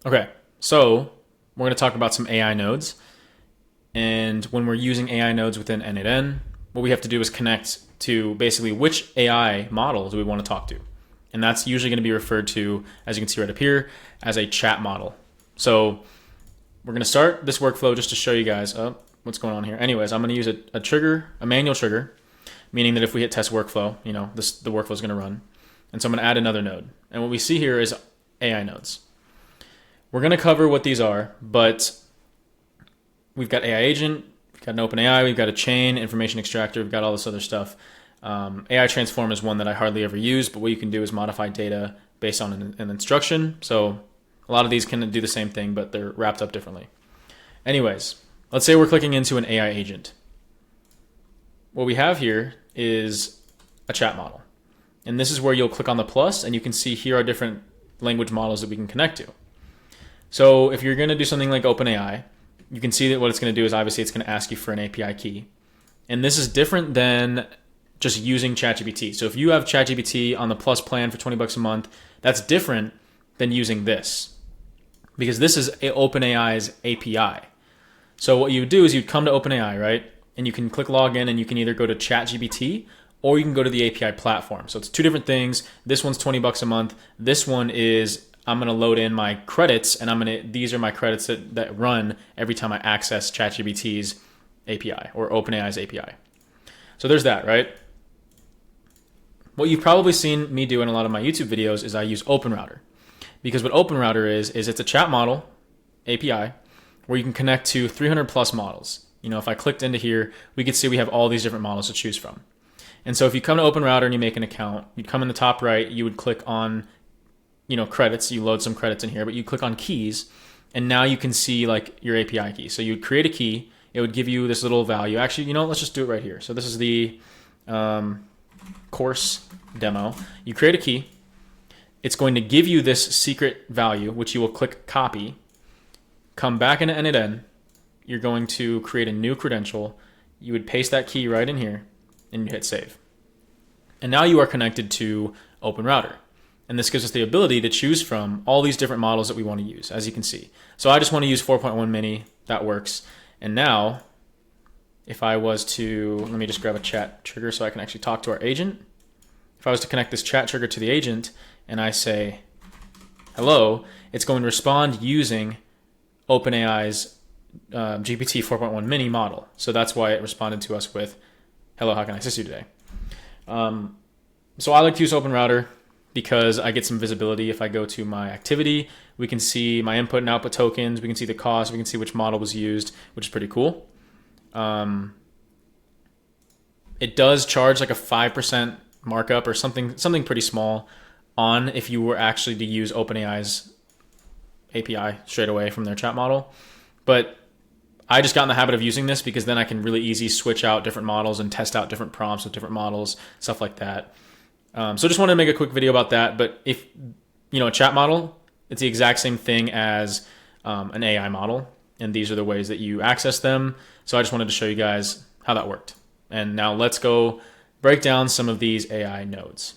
Okay, so we're going to talk about some AI nodes. And when we're using AI nodes within N8N, what we have to do is connect to basically which AI model do we want to talk to. And that's usually going to be referred to, as you can see right up here, as a chat model. So we're going to start this workflow just to show you guys what's going on here. Anyways, I'm going to use a trigger, a manual trigger, meaning that if we hit test workflow, the workflow is going to run. And so I'm going to add another node. And what we see here is AI nodes. We're going to cover what these are, but we've got AI agent, we've got an OpenAI, we've got a chain, information extractor, we've got all this other stuff. AI transform is one that I hardly ever use, but what you can do is modify data based on an instruction. So a lot of these can do the same thing, but they're wrapped up differently. Anyways, let's say we're clicking into an AI agent. What we have here is a chat model. And this is where you'll click on the plus, and you can see here are different language models that we can connect to. So if you're going to do something like OpenAI, you can see that what it's going to do is obviously it's going to ask you for an API key. And this is different than just using ChatGPT. So if you have ChatGPT on the plus plan for $20 a month, that's different than using this, because this is OpenAI's API. So what you would do is you'd come to OpenAI, right? And you can click login, and you can either go to ChatGPT or you can go to the API platform. So it's two different things. This one's $20 a month. This one is I'm going to load in my credits, and these are my credits that run every time I access ChatGPT's API or OpenAI's API. So there's that, right? What you've probably seen me do in a lot of my YouTube videos is I use OpenRouter, because what OpenRouter is it's a chat model API where you can connect to 300 plus models. If I clicked into here, we could see we have all these different models to choose from. And so if you come to OpenRouter and you make an account, you'd come in the top right, you would click on credits, you load some credits in here, but you click on keys, and now you can see like your API key. So you would create a key, it would give you this little value. Actually, let's just do it right here. So this is the course demo. You create a key, it's going to give you this secret value, which you will click copy, come back into N8N, you're going to create a new credential, you would paste that key right in here, and you hit save. And now you are connected to OpenRouter. And this gives us the ability to choose from all these different models that we want to use, as you can see. So I just want to use 4.1 mini, that works. And now, if I was to, let me just grab a chat trigger so I can actually talk to our agent. If I was to connect this chat trigger to the agent and I say, hello, it's going to respond using OpenAI's GPT 4.1 mini model. So that's why it responded to us with, hello, how can I assist you today? So I like to use OpenRouter because I get some visibility. If I go to my activity, we can see my input and output tokens. We can see the cost. We can see which model was used, which is pretty cool. It does charge like a 5% markup or something pretty small on if you were actually to use OpenAI's API straight away from their chat model. But I just got in the habit of using this because then I can really easy switch out different models and test out different prompts with different models, stuff like that. So just wanted to make a quick video about that. But if, a chat model, it's the exact same thing as an AI model. And these are the ways that you access them. So I just wanted to show you guys how that worked. And now let's go break down some of these AI nodes.